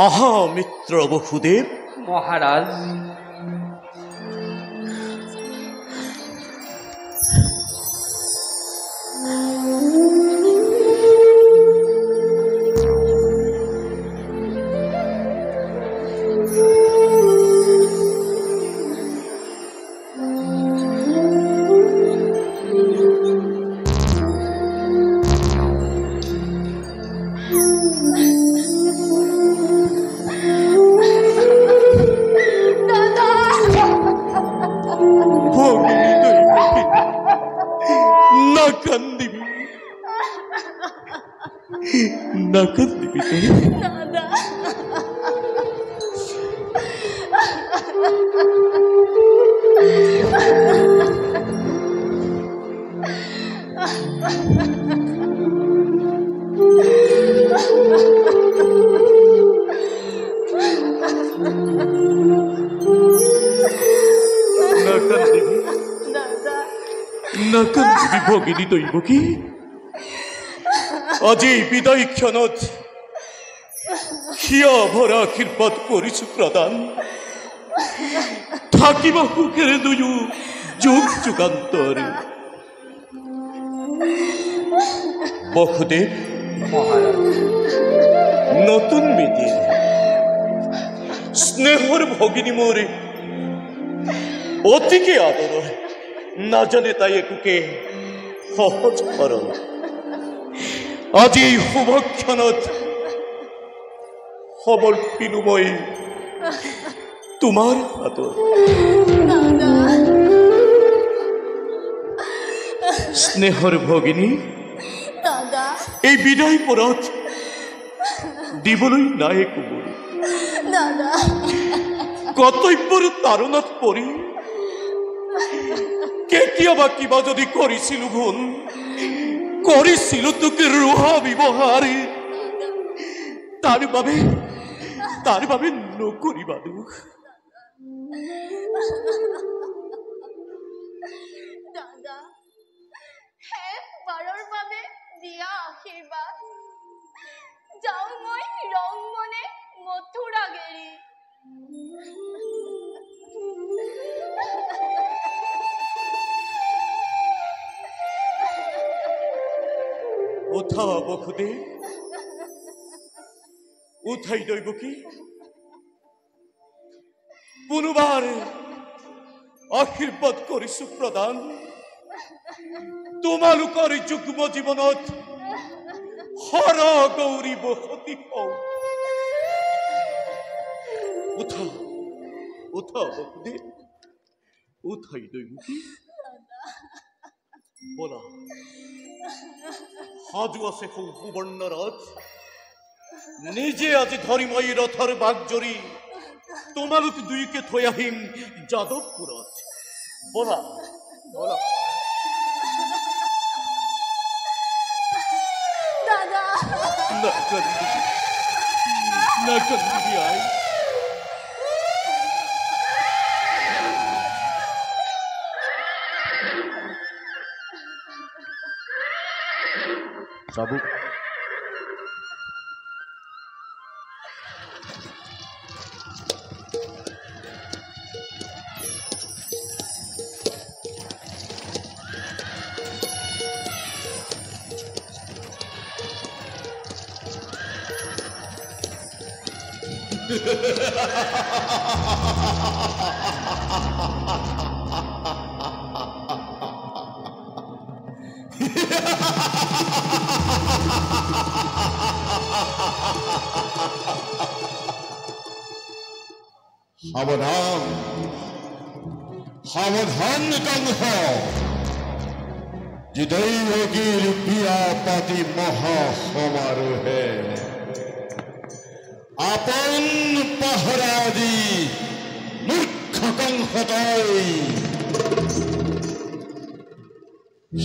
মহামিত্র বসুদেব। মহারাজ, না কান্দিবি দাদা না কান্দিবি ভগিনী দৈবকী। আজি বিদায় ক্ষণত হিয়া ভরা আশীর্বাদ কৰিছো প্ৰদান। থাকিব সুখেৰে দুয়ো যুগ যুগান্তৰে। বসুদেৱ, নতুন মিতিৰ স্নেহৰ ভগিনী মোৰ অতিকে আদৰৰ। নাজানে তাই একোকে সহজ সৰল। আজি এই শুভক্ষণত সমৰ্পিলো মই তোমাৰ হাতত। স্নেহৰ ভগিনী, এই বিদায় পৰত দিবলৈ নাই একো মোৰ। কৰ্তব্যৰ তাৰণত পৰি কেতিয়াবা কিবা যদি কৰিছিলো ভুল, কৰিছিলো তোকে ৰোহা ব্যৱহাৰ, তাৰ বাবে নকৰিবা দুখ। দাদা, শেষবাৰৰ বাবে দিয়া আশীৰ্বাদ। যাওঁ মই ৰং মনে মথুৰা গেৰি। উঠা বসুদেৱ, উঠাই দৈবকী। পুনৰবাৰ আশীৰ্বাদ কৰিছো প্ৰদান। তোমালোকৰ যুগ্ম জীৱনত হৰ গৌৰী বসতি হওক। উঠা উঠা বসুদেৱ, উঠাই দৈবকী। বলা, সাজু আছে সুবৰ্ণ ৰথ। নিজে আজি ধৰি মই ৰথৰ বাগ জৰি তোমালোক দুয়োকে থৈ আহিম যাদৱপুৰত। বলা বলা। দাদা নাকান্দিবি আই। চাবুক সাবধান সাবধান কংস, যে দৈবকীৰ বিয়া পাতি মহা সমাৰোহে আপন পাহৰা দি মূৰ্খ কংস তই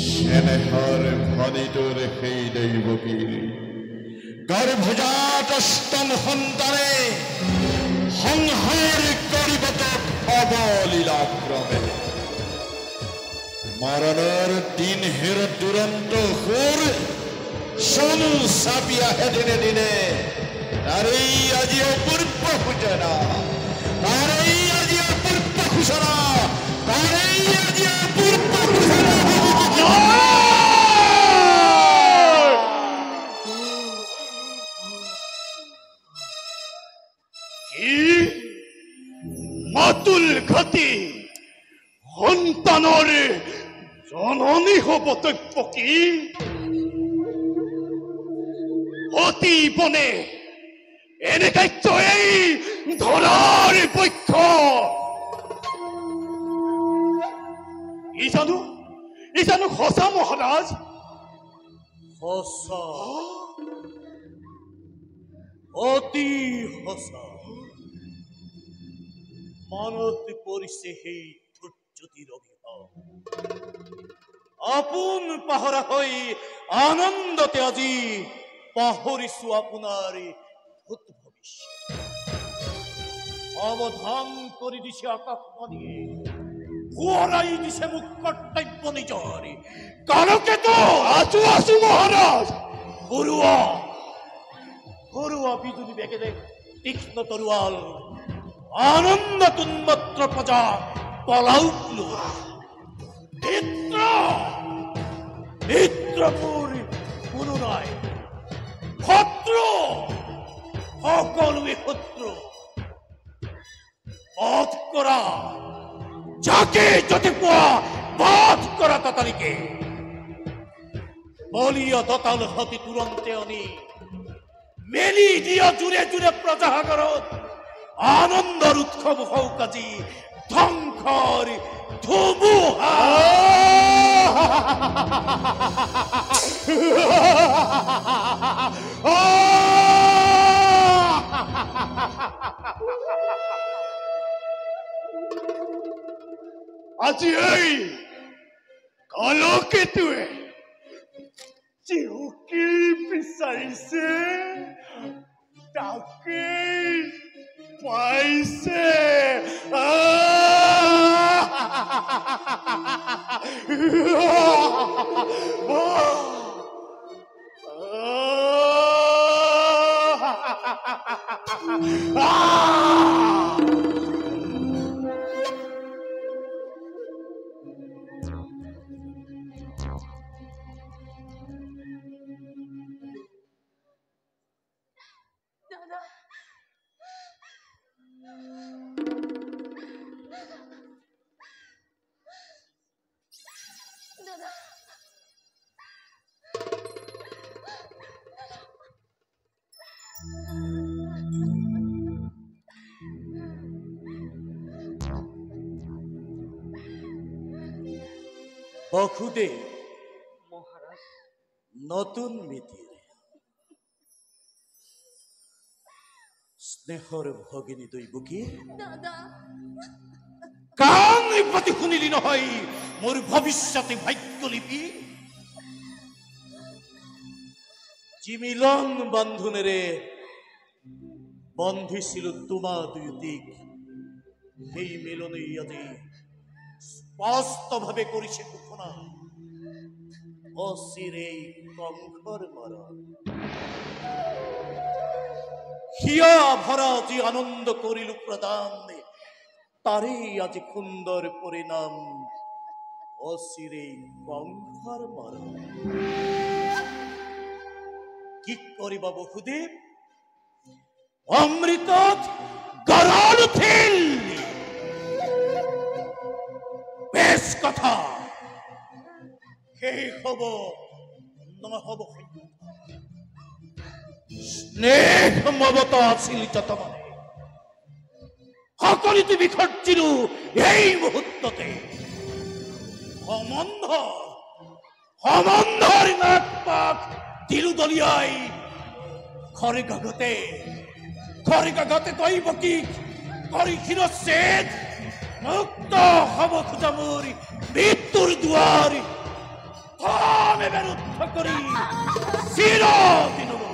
চেনেহৰ ভনীটোৰ সেই দৈবকীৰ গৰ্ভজাত স্তন সন্তানে সংহাৰ কৰিব অবলীলাক্ৰমে। মৰণৰ দিন হেৰ দুৰন্ত সুৰ চনু চাপি আহে দিনে দিনে তারেই আজি অপূর্ব সূচনা, তারেই আজি অপূর্ব ঘোষণা, তারেই আজি অপূর্ব ঘোষণা। কি মাতুল ঘাতি সন্তানৰ জননী হবতব্য কি? অতি বনে এনে কাৰ্য এই ধৰাৰ পক্ষ। ই জানো সঁচা মহাৰাজ? সঁচা, অতি সঁচা। মনত পৰিছে সেই ধৈৰ্যটিৰ অভিভাৱ। আপোন পাহৰা হৈ আনন্দতে আজি পাহৰিছো আপোনাৰ ভূত ভৱিষ্যত। অৱধান কৰি দিছে আকাশবাণীয়ে, সোঁৱৰাই দিছে মোক কৰ্তব্য নিজৰ। কালকেতো আছো মহাৰাজ। ঘৰুৱা বিজুলী বেগেৰে তীক্ষ্ণ তৰোৱাল, আনন্দ তুন্মত্ৰ প্ৰজা পলাওক মিত্ৰ মোৰ কোনো নাই। শত্ৰু সকলোৱে শত্ৰু। বধ কৰা, যাকে যতে পোৱা বধ কৰা তাতালিকে। বলীয় দতাল হাতী তুৰন্তে আনি মেলি দিয়া জোৰে জোৰে প্ৰজাসাগৰত আনন্দৰ উৎসৱ হওক আজি ধ্বংসৰ ধুমুহা। আজি এই কালকেতুৱে চিহুকি বিচাৰিছে, তাকেই পাইছে। দাদা, দাদা, বসুদেৱ মহাৰাজ নতুন মিতিৰ স্নেহৰ ভগিনী দৈবকী। দাদা, কাণ পাতি শুনিলি নহয় মোৰ ভৱিষ্যতে ভাগ্যলিপি। যি মিলন বান্ধোনেৰে বন্ধিছিলো তোমা দুয়োটিক, সেই মিলনেই আজি স্পষ্টভাৱে কৰিছে ঘোষণা। অচিৰেই কংসৰ মৰণ। হিয়া ভৰা যি আনন্দ কৰিলো প্ৰদান, তাৰেই আজি সুন্দৰ পৰিণাম। অচিৰেই কংসৰ মৰণ। কি কৰিবা বসুদেৱ? অমৃতত গৰল উঠিল। বেশ কথা, শেষ হব নহব স্নেহ মমতা আছিল যতমানে, সকলোতে বিসৰ্জিলো এই মুহূৰ্ততে। সম্বন্ধৰ নাক পাক দিলো দলিয়াই। খৰে কাগতে দৈবকী কৰি শিৰচ্ছেদ। মুক্ত হব খোজা মোৰ মৃত্যুৰ দুৱাৰ, থামে বিৰুদ্ধ কৰি চিৰদিনলৈ।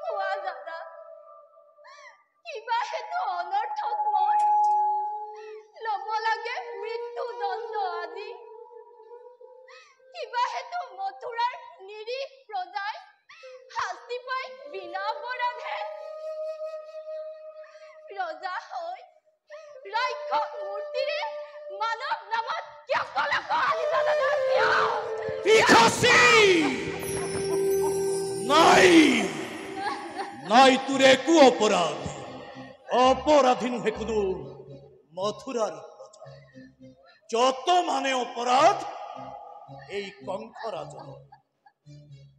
কোৱা দাদা, যিহেতু অনৰ্থক মই ল'ব লাগে মৃত্যু দণ্ড আজি কিবা হেতু মথুৰাৰ নিৰীহ প্ৰজাই শাস্তি পাই বিনা অপৰাধে ৰজা হৈ ৰাক্ষস মূৰ্তিৰে মানৱ নামত কিয় কলংক আনিছা দাদা কিয়? পিখাসি নাই নাই তোর একু অপরাধ অপরাধী নুহে কোনো মথুরার প্রজা যত মানে অপরাধ এই কঙ্করাজ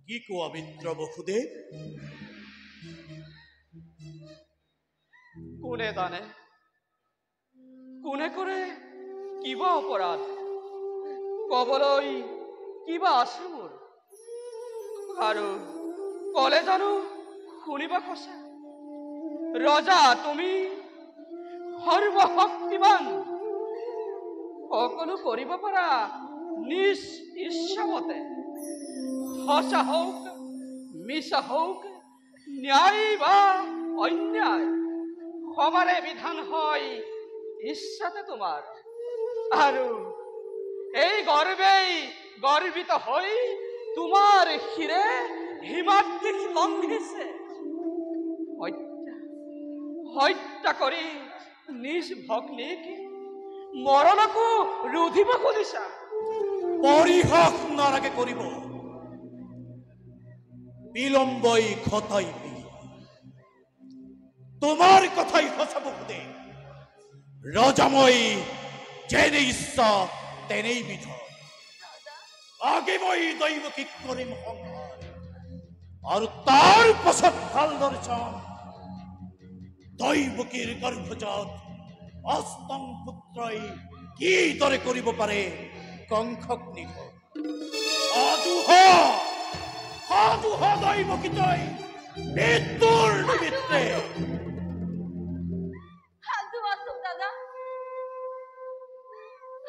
কি কোয়া মিত্র বহুদেব? কোনে জানে কোনে কৰে কিবা অপৰাধ কবলৈ কিবা আছে মোৰ আৰু কলে জানো শুনিবা খোজা ৰজা তুমি সৰ্বশক্তিমান সকলো কৰিব পাৰা নিজ ইচ্ছামতে সঁচা হওক মিছা হওক ন্যায় বা অন্যায় সবাৰে বিধান হয় ইচ্ছাতে তোমাৰ আৰু এই গৰ্বেই গৰ্বিত হৈ তোমাৰ শিৰে হিমাদ্ৰিক লংঘিছে হত্যা কৰি নিজ ভগ্নীক মৰণকো ৰুধিব খুজিছা পরিহাস নারাগে করিব বিলম্বই ঘটাইবি তোমার কথাই সঁচা বহুদেব রজাময় যেনে ইচ্ছা তেনেই বিধ আগে মই দৈব কি করিম সংহার আর তার পাছত ভাল দর্শন দৈবকীর গর্ভজাত অস্তম পুত্রই কি দরে করিব পারে কঙ্কক নিধ আজুহ দৈবকী তই মৃত্যুর নিমিত্তে সাজু আছো দাদা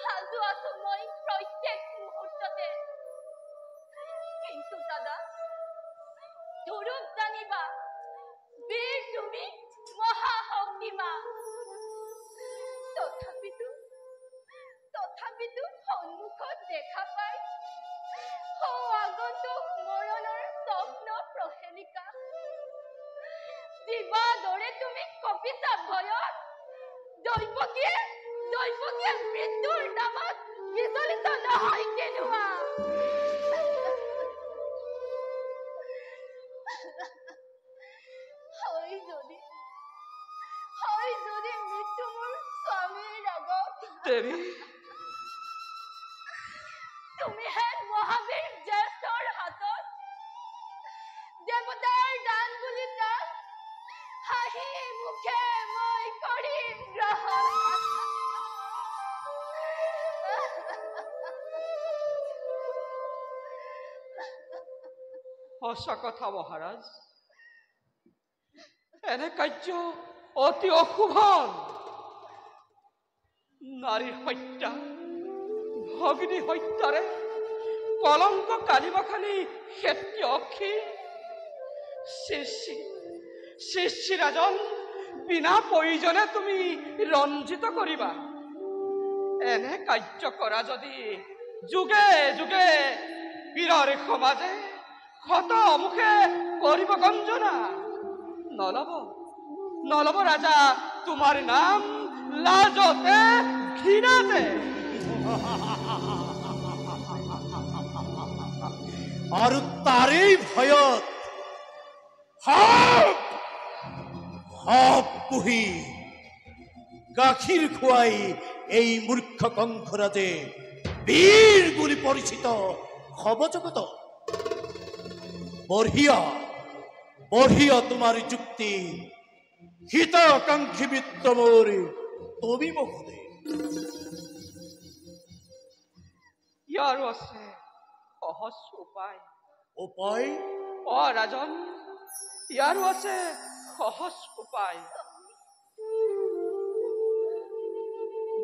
সাজু আছো মই প্ৰত্যেক মুহূৰ্ততে কিন্তু দাদা ধুৰুপ জানিবা বীৰ তুমি মহাশক্তিমা তথাপিতো সন্মুখত দেখা পাই আগন্তুক মৰণৰ স্বপ্ন প্ৰহেলিকা জীৱা দৰে তুমি কপিছা ভয়ত দৈবকীয়ে মৃত্যুৰ নামত বিচলিত নহয় কেনেকুৱা হয় যদি মৃত্যু মোৰ স্বামীৰ আগত দেৱী তুমি হেন মহাবীৰ জ্যেষ্ঠৰ হাতত দেৱতাৰ দান বুলি তাক হাঁহি মুখে মই কৰিম গ্ৰহণ সঁচা কথা মহাৰাজ এনে কাৰ্য অতি অশুভ নাৰীৰ হত্যা ভগ্নী হত্যাৰে কলংক কালিব খালি খেতি অক্ষী শিষ্যি ৰাজন বিনা প্ৰয়োজনে তুমি ৰঞ্জিত কৰিবা এনে কাৰ্য কৰা যদি যুগে যুগে বীৰৰ সমাজে ক্ষত মুখে কৰিব গঞ্জনা নলব ৰাজা তোমাৰ নাম লাজতে ঘৃণাতে আৰ তাৰেই ভয়ত হাপ পুহি গাখীৰ খুৱাই এই মূৰ্খ কংসৰাজে বীৰ বুলি পৰিচিত হব জগত বঢ়িয়া তোমাৰ যুক্তি হিতাকাঙ্ক্ষী মিত্ৰ মোৰ তুমি বহুদে ইয়াৰো আছে সহজ উপায় ৰাজন ইয়াৰো আছে সহজ উপায়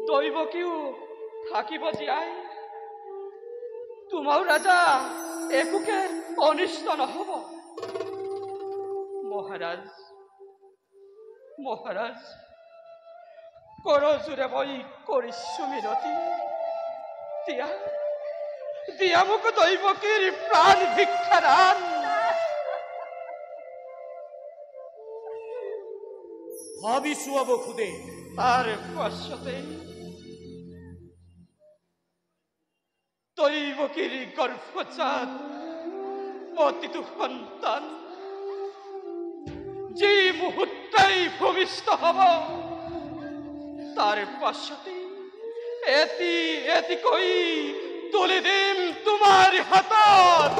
দৈবকীও থাকিব জীয়াই তোমাৰ ৰাজা একোকে অনিষ্ট নহব মহাৰাজ কৰজোৰে মই কৰিছো মিনতি, দিয়া মোক দৈৱকীৰ প্ৰাণ ভিক্ষা দান। ভাবিছো আব খুদে। তাৰ পাছতে দৈৱকীৰ গৰ্ভজাত প্ৰতিটো সন্তান যি মুহূৰ্তেই ভূমিষ্ঠ হব, তাৰ পাছতে এটি এটিকৈ তুলি দিম তোমাৰ হাতত।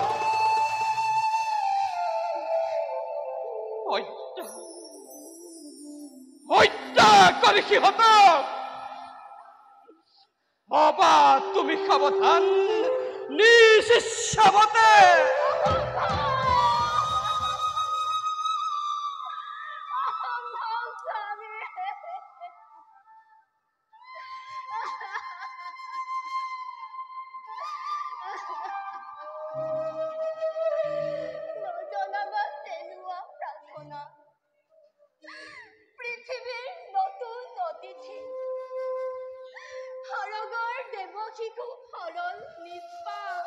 হত্যা কৰি সিহঁতক হবা তুমি সাৱধান নিজ ইচ্ছামতে। পৃথিৱীৰ নতুন অতিথি সৰগৰ দেৱকীকো সৰল নিষ্পাপ,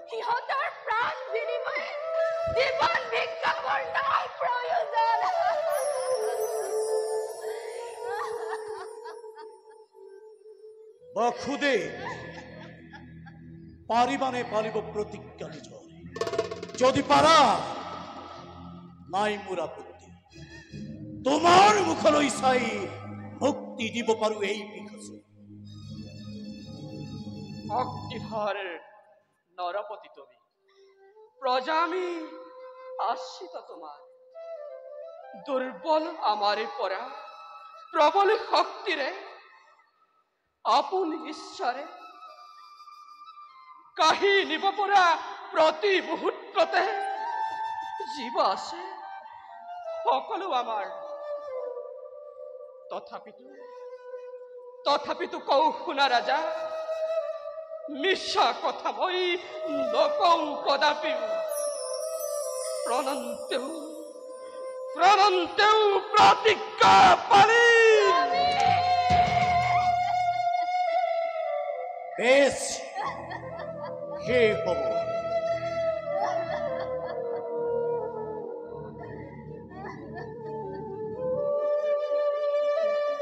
সিহঁতৰ প্ৰাণ বিনিময়ে জীৱন ভিক্ষাকৰ নাই প্ৰয়োজন। বখুদে পাৰিবানে পালিব প্ৰতিজ্ঞা নিজৰে, যদি পাৰা নাই মোৰ আপত্তি। তোমাৰ মুখলৈ চাই মুক্তি দিব পাৰো এই পিখছে। ভক্তিধৰ নৰপতি তুমি, প্ৰজা আমি আশ্ৰিত তোমাৰ। দুৰ্বল আমাৰে পৰা প্ৰবল শক্তিৰে আপোন ঈশ্বৰে কাহি নিব পৰা প্ৰতি মুহূৰ্ততে জীৱ আছে সকলো আমাৰ। তথাপিতো কৌ শুনা ৰাজা, মিছা কথা মই নকওঁ কদাপি। প্ৰণন্তেও প্ৰতিজ্ঞা পালি। বেশ হে হব।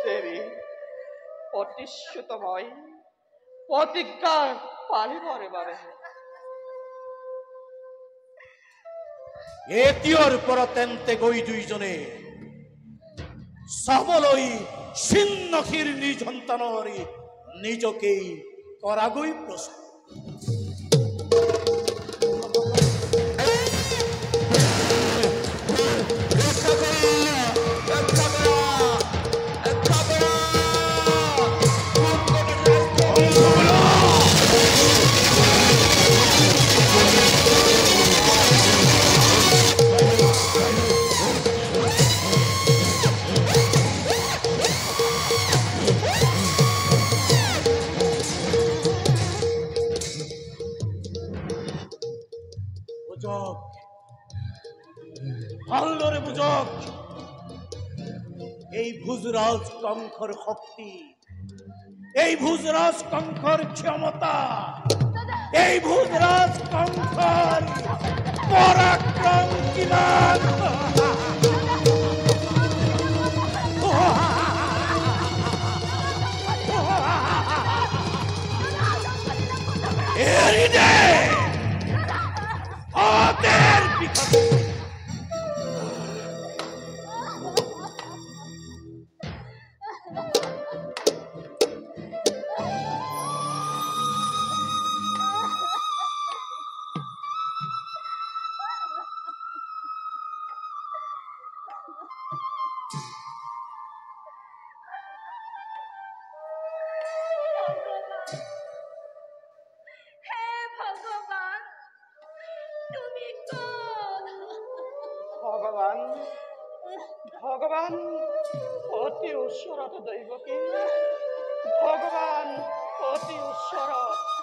দেবী প্ৰতিশ্ৰুতময় প্ৰতিজ্ঞা পালিবৰে বাবে এতিয়াৰ পৰা তেন্তে গৈ দুইজনে চাবলৈ চিন্নখীৰ নিজ সন্তানৰ নিজকেই কৰাগৈ প্ৰস্তুত। ভালদৰে বুঝক, এই ভোজৰাজ কংখৰ শক্তি, এই ভোজৰাজ কংখৰ ক্ষমতা, এই ভোজৰাজ কংখৰ পৰাক্ৰম কিমান। এৰি দে হাতেৰ পিছনে। ভগবান অতি ওচৰত দৈৱকী, ভগবান অতি ওচৰত।